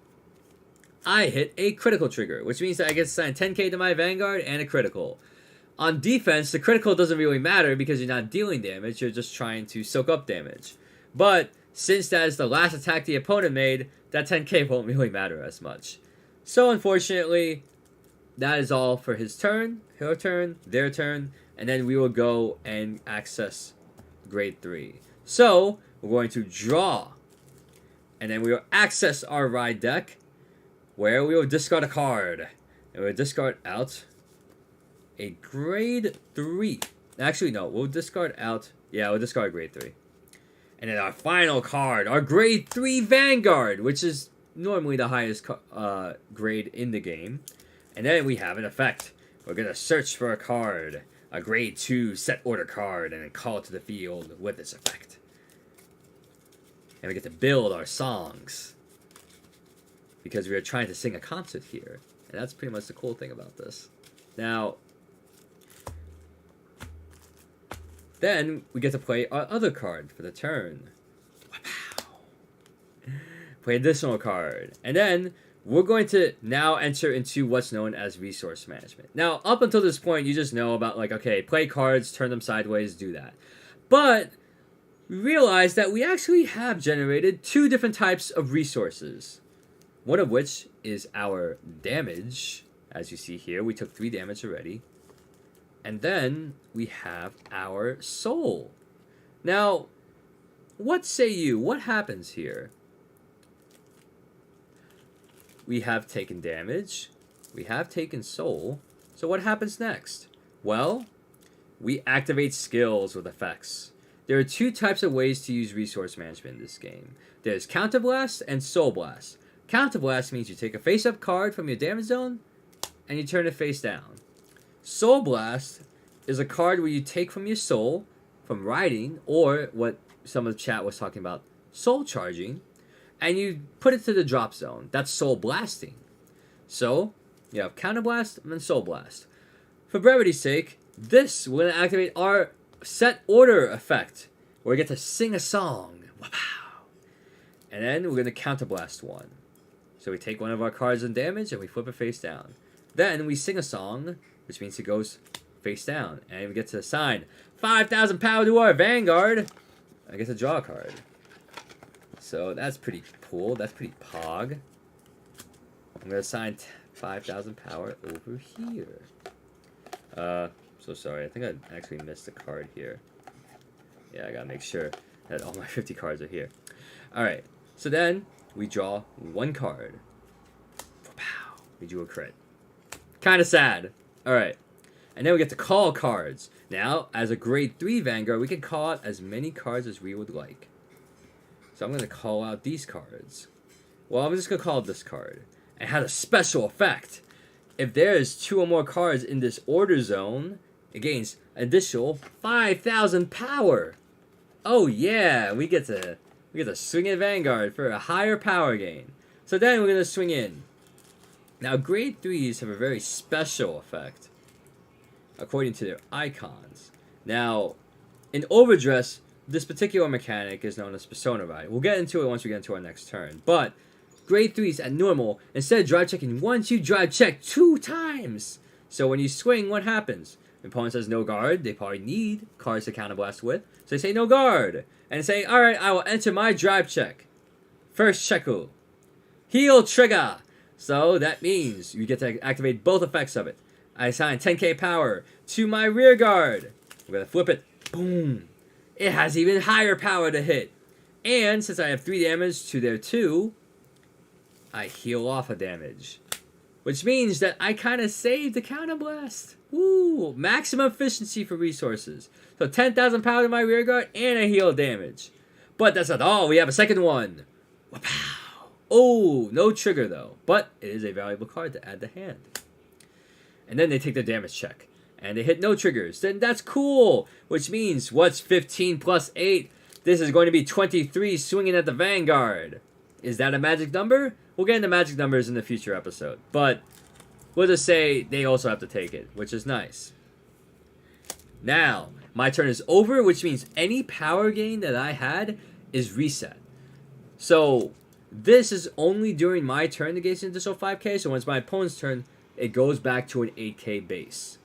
I hit a critical trigger, which means that I get to assign 10k to my Vanguard and a critical. On defense, the critical doesn't really matter because you're not dealing damage. You're just trying to soak up damage. But since that is the last attack the opponent made, that 10k won't really matter as much. So unfortunately, that is all for his turn, her turn, their turn, and then we will go and access grade 3. So, we're going to draw, and then we will access our ride deck, where we will discard a card, and we'll discard out a grade 3. Actually, no, we'll discard out, yeah, we'll discard grade 3. And then our final card, our grade 3 Vanguard, which is normally the highest grade in the game. And then we have an effect. We're going to search for a card, a grade 2 set order card, and then call it to the field with this effect. And we get to build our songs. Because we are trying to sing a concert here. And that's pretty much the cool thing about this. Now, then we get to play our other card for the turn. Wow. Play additional card. And then we're going to now enter into what's known as resource management. Now, up until this point, you just know about, like, okay, play cards, turn them sideways, do that. But we realize that we actually have generated 2 different types of resources. One of which is our damage. As you see here, we took 3 damage already. And then we have our soul. Now, what say you? What happens here? We have taken damage. We have taken soul. So what happens next? Well, we activate skills with effects. There are 2 types of ways to use resource management in this game. There's Counterblast and Soul Blast. Counterblast means you take a face-up card from your damage zone and you turn it face down. Soul Blast is a card where you take from your soul, from riding, or what some of the chat was talking about, soul charging, and you put it to the drop zone. That's soul blasting. So, you have Counterblast and then Soul Blast. For brevity's sake, this will activate our set order effect, where we get to sing a song. Wow. And then we're going to Counterblast 1. So we take one of our cards and damage, and we flip it face down. Then we sing a song, which means it goes face down. And we get to assign 5,000 power to our Vanguard. I get to draw a card. So that's pretty cool. That's pretty pog. I'm going to assign 5,000 power over here. So sorry. I think I actually missed a card here. Yeah, I got to make sure that all my 50 cards are here. Alright. So then we draw 1 card. Pow. We drew a crit. Kind of sad. Alright. And then we get to call cards. Now, as a grade 3 Vanguard, we can call out as many cards as we would like. So I'm going to call out these cards. Well, I'm just going to call out this card. It has a special effect. If there's 2 or more cards in this order zone, it gains an additional 5,000 power. Oh yeah, we get to swing in Vanguard for a higher power gain. So then we're going to swing in. Now, grade 3s have a very special effect, according to their icons. Now, in OverDress, this particular mechanic is known as Persona Ride. We'll get into it once we get into our next turn. But, grade 3s at normal, instead of drive checking once, you drive check 2 times. So when you swing, what happens? The opponent says no guard. They probably need cards to counterblast with. So they say no guard. And say, alright, I will enter my drive check. First Cheku. Heal trigger. So that means you get to activate both effects of it. I assign 10k power to my rear guard. We're going to flip it. Boom. It has even higher power to hit. And since I have 3 damage to their 2, I heal off a damage. Which means that I kind of saved the counterblast. Woo! Maximum efficiency for resources. So 10,000 power to my rear guard and I heal damage. But that's not all. We have a second one. Wapow! Oh, no trigger though. But it is a valuable card to add to hand. And then they take their damage check. And they hit no triggers. Then that's cool. Which means, what's 15 plus 8? This is going to be 23 swinging at the Vanguard. Is that a magic number? We'll get into magic numbers in the future episode. But we'll just say they also have to take it, which is nice. Now, my turn is over, which means any power gain that I had is reset. So, this is only during my turn to gain an additional 5k. So, when it's my opponent's turn, it goes back to an 8k base.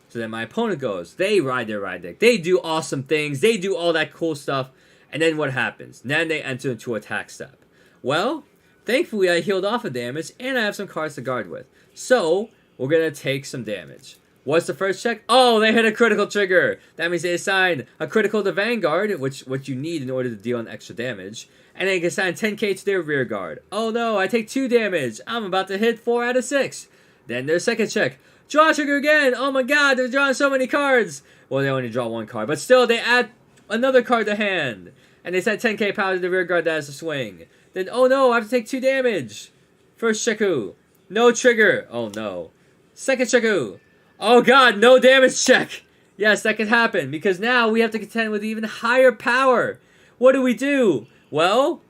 So then my opponent goes, they ride their ride deck. They do awesome things. They do all that cool stuff. And then what happens? Then they enter into attack step. Well, thankfully I healed off a damage and I have some cards to guard with. So, we're going to take some damage. What's the first check? Oh, they hit a critical trigger. That means they assign a critical to Vanguard, which what you need in order to deal an extra damage. And they can assign 10k to their rear guard. Oh no, I take 2 damage. I'm about to hit 4 out of 6. Then their second check. Draw trigger again! Oh my god, they're drawing so many cards! Well, they only draw 1 card, but still, they add another card to hand. And they set 10k power to the rear guard that has a swing. Then, oh no, I have to take 2 damage. First Cheku. No trigger. Oh no. Second Cheku. Oh god, no damage check! Yes, that can happen, because now we have to contend with even higher power. What do? Well,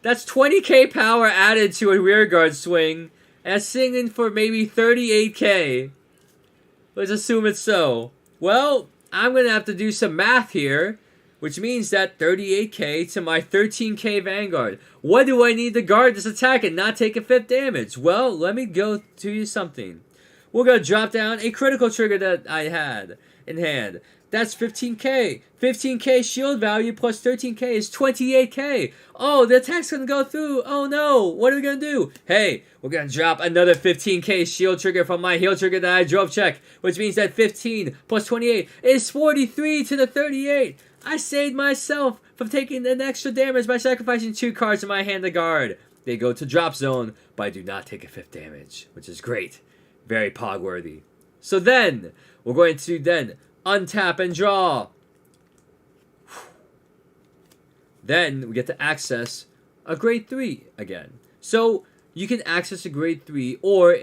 that's 20k power added to a rear guard swing. And that's singing for maybe 38k. Let's assume it's so. Well, I'm going to have to do some math here. Which means that 38k to my 13k Vanguard. What do I need to guard this attack and not take a 5th damage? Well, let me go to you something. We're going to drop down a critical trigger that I had in hand. That's 15k. 15k shield value plus 13k is 28k. Oh, the attack's going to go through. Oh no, what are we going to do? Hey, we're going to drop another 15k shield trigger from my heal trigger that I drove check. Which means that 15 plus 28 is 43 to the 38. I saved myself from taking an extra damage by sacrificing 2 cards in my hand to guard. They go to drop zone, but I do not take a 5th damage, which is great. Very pog worthy. So then, we're going to then untap and draw. Then we get to access a grade 3 again. So you can access a grade 3 or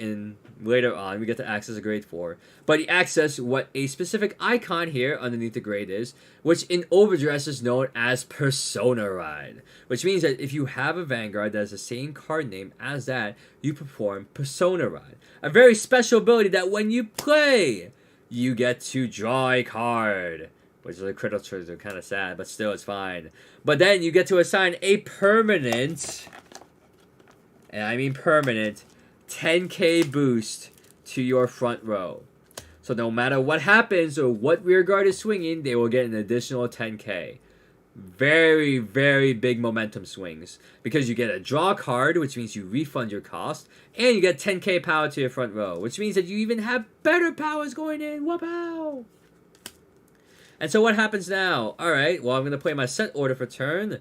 later on we get to access a grade 4. But you access what a specific icon here underneath the grade is, which in OverDress is known as Persona Ride. Which means that if you have a Vanguard that has the same card name as that, you perform Persona Ride. A very special ability that when you play, you get to draw a card. Which is a critical trigger, kind of sad, but still it's fine. But then you get to assign a permanent, and I mean permanent, 10k boost to your front row. So no matter what happens or what rear guard is swinging, they will get an additional 10k. Very, very big momentum swings. Because you get a draw card, which means you refund your cost, and you get 10k power to your front row, which means that you even have better powers going in. Wapow! And so what happens now? Alright, well I'm going to play my set order for turn.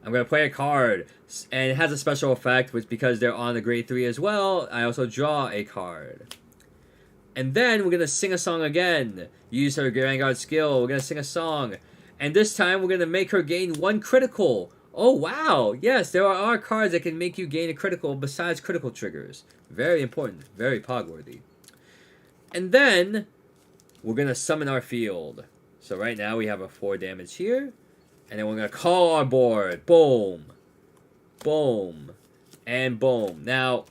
I'm going to play a card. And it has a special effect, which because they're on the grade 3 as well, I also draw a card. And then we're going to sing a song again. Use her Vanguard skill. We're going to sing a song. And this time we're going to make her gain 1 critical. Oh wow, yes, there are cards that can make you gain a critical besides critical triggers. Very important, very pog-worthy. And then we're going to summon our field. So right now we have a 4 damage here. And then we're going to call our board. Boom. Boom. And boom. Now,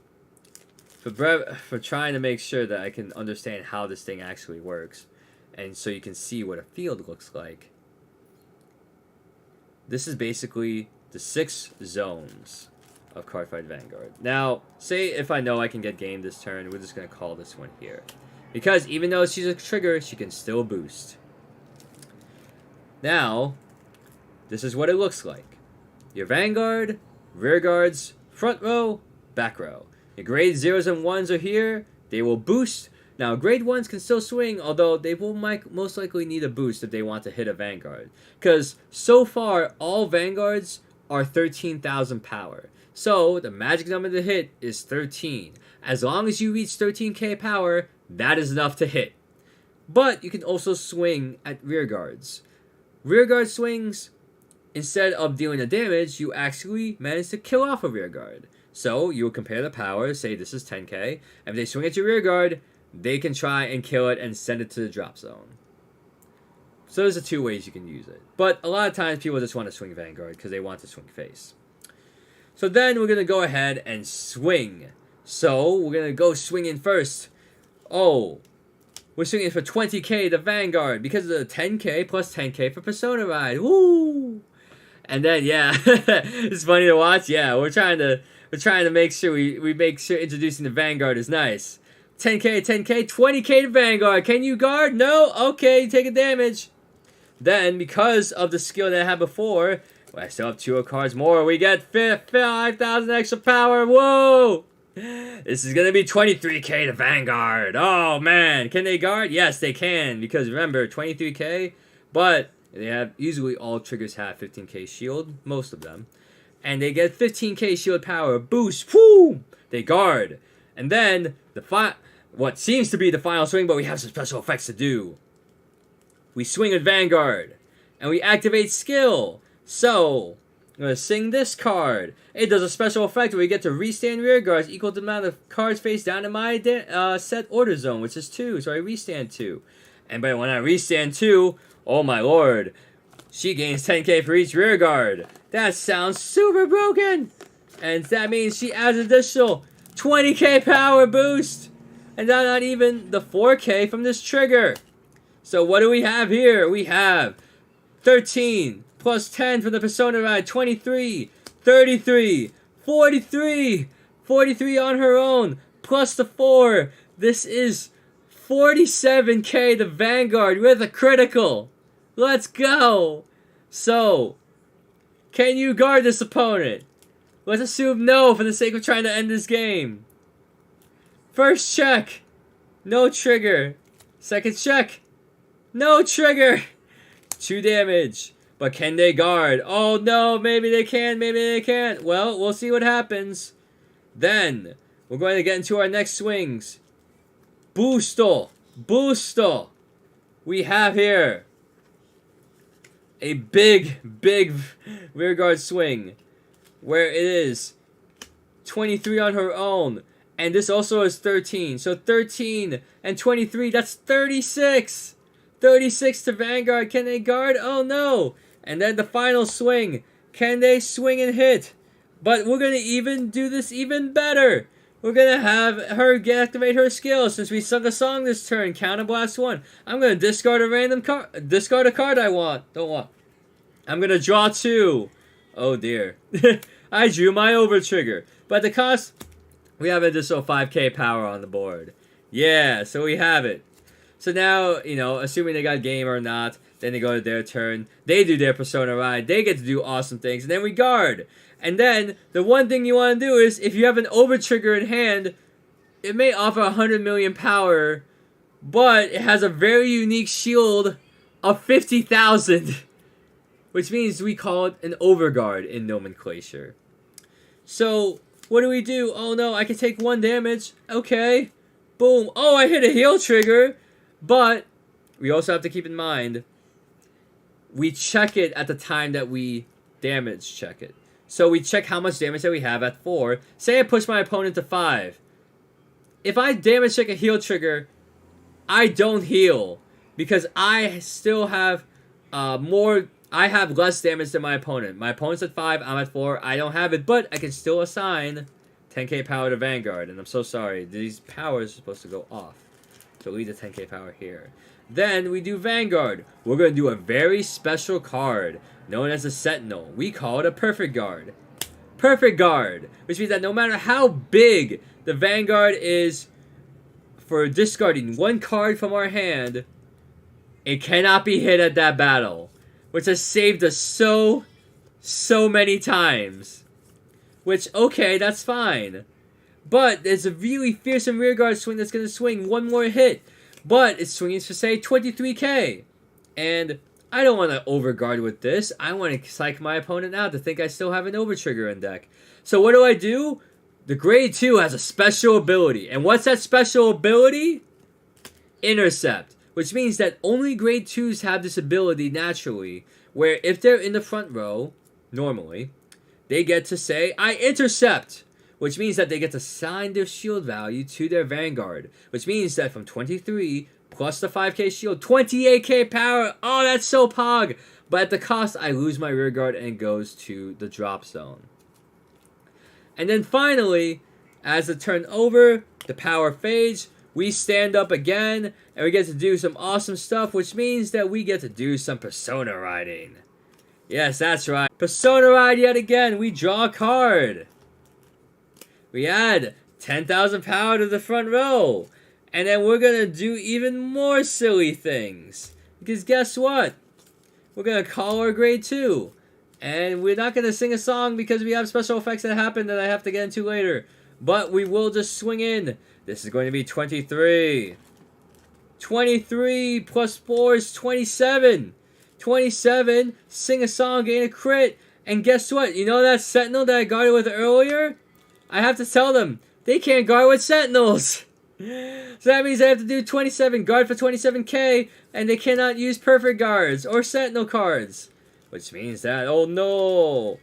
for trying to make sure that I can understand how this thing actually works, and so you can see what a field looks like, this is basically the 6 zones of Cardfight Vanguard. Now, say if I know I can get game this turn, we're just going to call this one here. Because even though she's a trigger, she can still boost. Now, this is what it looks like. Your Vanguard, rear guards, front row, back row. Your grade 0s and 1s are here. They will boost. Now, grade 1s can still swing, although they will most likely need a boost if they want to hit a Vanguard. Because so far, all Vanguards are 13,000 power. So, the magic number to hit is 13. As long as you reach 13k power, that is enough to hit. But you can also swing at rear guards. Rear guard swings, instead of dealing the damage, you actually manage to kill off a rear guard. So, you'll compare the power, say this is 10k, and if they swing at your rear guard, they can try and kill it and send it to the drop zone. So there's the two ways you can use it. But a lot of times people just want to swing Vanguard because they want to swing face. So then we're going to go ahead and swing. So we're going to go swinging first. Oh, we're swinging for 20k to Vanguard because of the 10k plus 10k for Persona Ride. Woo! And then, yeah, it's funny to watch. Yeah, we're trying to make sure we make sure introducing the Vanguard is nice. 10k, 10k, 20k to Vanguard. Can you guard? No? Okay, take a damage. Then, because of the skill that I had before, I still have 2 cards more. We get 5,000 extra power. Whoa! This is going to be 23k to Vanguard. Oh, man. Can they guard? Yes, they can. Because remember, 23k. But they have, usually all triggers have 15k shield. Most of them. And they get 15k shield power. Boost. Woo! They guard. And then, what seems to be the final swing, but we have some special effects to do. We swing at Vanguard. And we activate skill. So, I'm going to sing this card. It does a special effect where we get to restand rear guards equal to the amount of cards face down in my set order zone, which is 2. So I restand 2. And but when I restand 2, oh my lord, she gains 10k for each rear guard. That sounds super broken. And that means she adds additional 20k power boost. And not even the 4k from this trigger. So what do we have here? We have 13 plus 10 from the Persona Ride, 23, 33, 43, 43 on her own, plus the 4. This is 47k to Vanguard with a critical. Let's go. So, can you guard this opponent? Let's assume no for the sake of trying to end this game. First check, no trigger. Second check, no trigger. 2 damage. But can they guard? Oh no, maybe they can, maybe they can't. Well, we'll see what happens. Then, we're going to get into our next swings. Boosto. Boosto. We have here a big rear guard swing. Where it is 23 on her own. And this also is 13. So 13 and 23, that's 36. 36 to Vanguard. Can they guard? Oh no. And then the final swing. Can they swing and hit? But we're going to even do this even better. We're going to have her activate her skill since we sung a song this turn. Counterblast 1. I'm going to discard a random card. Discard a card I don't want. I'm going to draw 2. Oh dear. I drew my over trigger. But the cost, we have an additional 5k power on the board. Yeah, so we have it. So now, assuming they got game or not, then they go to their turn. They do their Persona Ride. They get to do awesome things. And then we guard. And then, the one thing you want to do is, if you have an over trigger in hand, it may offer 100 million power, but it has a very unique shield of 50,000. Which means we call it an overguard in nomenclature. So, what do we do? Oh no, I can take 1 damage. Okay. Boom. Oh, I hit a heal trigger. But, we also have to keep in mind, we check it at the time that we damage check it. So we check how much damage that we have at 4. Say I push my opponent to 5. If I damage check a heal trigger, I don't heal. Because I still have I have less damage than my opponent. My opponent's at 5, I'm at 4. I don't have it, but I can still assign 10k power to Vanguard. And I'm so sorry, these powers are supposed to go off. So leave the 10k power here. Then we do Vanguard. We're going to do a very special card known as a Sentinel. We call it a Perfect Guard. Perfect Guard, which means that no matter how big the Vanguard is for discarding one card from our hand, it cannot be hit at that battle, which has saved us so many times. Which, okay, that's fine. But there's a really fearsome rearguard swing that's going to swing one more hit. But it's swinging for, say, 23k. And I don't want to overguard with this. I want to psych my opponent out to think I still have an overtrigger in deck. So what do? The grade 2 has a special ability. And what's that special ability? Intercept. Which means that only grade 2s have this ability naturally. Where if they're in the front row, normally, they get to say, I intercept. Which means that they get to assign their shield value to their Vanguard. Which means that from 23 plus the 5k shield, 28k power. Oh, that's so pog. But at the cost, I lose my rearguard and it goes to the drop zone. And then finally, as the turn over, the power fades. We stand up again, and we get to do some awesome stuff, which means that we get to do some Persona riding. Yes, that's right. Persona ride yet again. We draw a card. We add 10,000 power to the front row. And then we're going to do even more silly things. Because guess what? We're going to call our grade 2. And we're not going to sing a song because we have special effects that happen that I have to get into later. But we will just swing in. This is going to be 23. 23 plus 4 is 27. 27, sing a song, gain a crit. And guess what? You know that Sentinel that I guarded with earlier? I have to tell them, they can't guard with Sentinels. So that means I have to do 27, guard for 27k, and they cannot use perfect guards or Sentinel cards. Which means that, oh no.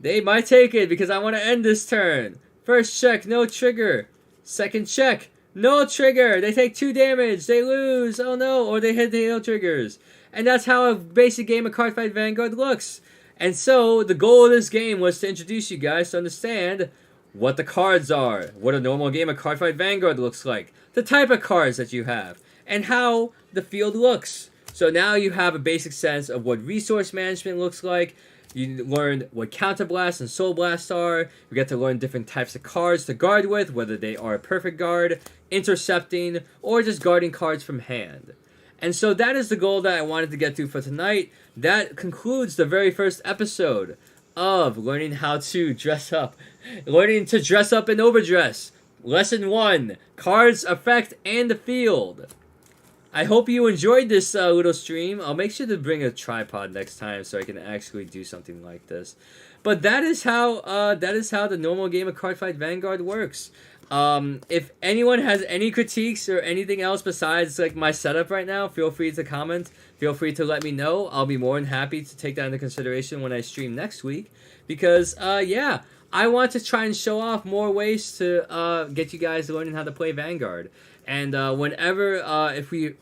They might take it because I want to end this turn. First check, no trigger. Second check, no trigger. They take 2 damage. They lose. Oh no. Or they hit the no triggers. And that's how a basic game of Cardfight Vanguard looks. And so the goal of this game was to introduce you guys to understand what the cards are, what a normal game of Cardfight Vanguard looks like, the type of cards that you have, and how the field looks. So now you have a basic sense of what resource management looks like. You learned what Counterblast and Soul Blast are. You get to learn different types of cards to guard with, whether they are a perfect guard, intercepting, or just guarding cards from hand. And so that is the goal that I wanted to get to for tonight. That concludes the very first episode of learning how to dress up. Learning to dress up and overdress. Lesson 1, cards, effect, and the field. I hope you enjoyed this little stream. I'll make sure to bring a tripod next time so I can actually do something like this. But that is how the normal game of Cardfight Vanguard works. If anyone has any critiques or anything else besides like my setup right now, feel free to comment. Feel free to let me know. I'll be more than happy to take that into consideration when I stream next week. Because yeah, I want to try and show off more ways to get you guys learning how to play Vanguard. And whenever if we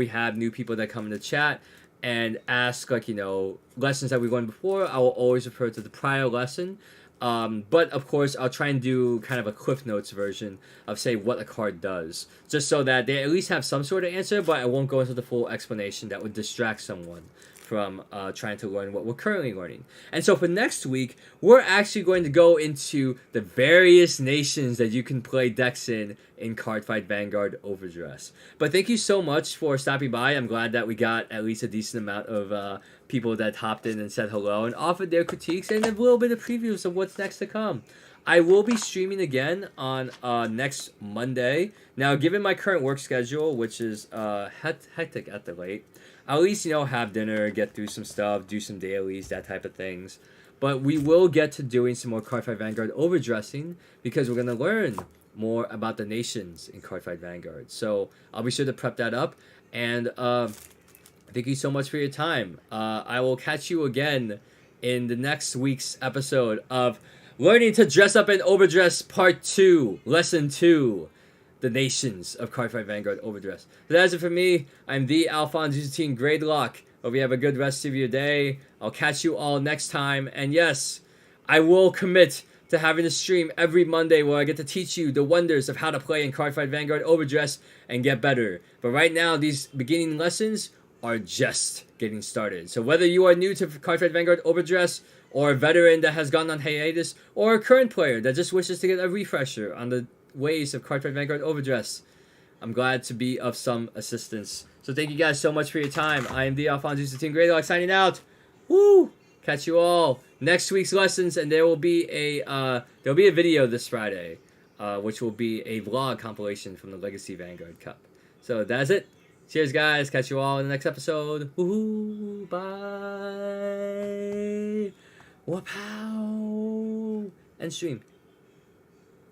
have new people that come in the chat and ask lessons that we've learned before, I will always refer to the prior lesson. But of course, I'll try and do kind of a Cliff Notes version of say what a card does, just so that they at least have some sort of answer. But I won't go into the full explanation that would distract someone from trying to learn what we're currently learning. And so for next week, we're actually going to go into the various nations that you can play decks in Cardfight Vanguard OverDress. But thank you so much for stopping by. I'm glad that we got at least a decent amount of people that hopped in and said hello and offered their critiques and a little bit of previews of what's next to come. I will be streaming again on next Monday. Now, given my current work schedule, which is hectic at the late, I'll at least, have dinner, get through some stuff, do some dailies, that type of things. But we will get to doing some more Cardfight Vanguard overdressing because we're going to learn more about the nations in Cardfight Vanguard. So I'll be sure to prep that up. And thank you so much for your time. I will catch you again in the next week's episode of Learning to Dress Up and Overdress Part 2, Lesson 2. The nations of Cardfight Vanguard Overdress. So that's it for me. I'm the AlphonZeus Gradelock. Hope you have a good rest of your day. I'll catch you all next time. And yes, I will commit to having a stream every Monday where I get to teach you the wonders of how to play in Cardfight Vanguard Overdress and get better. But right now, these beginning lessons are just getting started. So whether you are new to Cardfight Vanguard Overdress, or a veteran that has gone on hiatus, or a current player that just wishes to get a refresher on the ways of Cardfight Vanguard Overdress, I'm glad to be of some assistance. So thank you guys so much for your time. I am the AlphonZeus the Team Gradelock signing out. Woo! Catch you all next week's lessons, and there will be a video this Friday, which will be a vlog compilation from the Legacy Vanguard Cup. So that's it. Cheers, guys. Catch you all in the next episode. Woohoo! Bye. Wapow! End stream.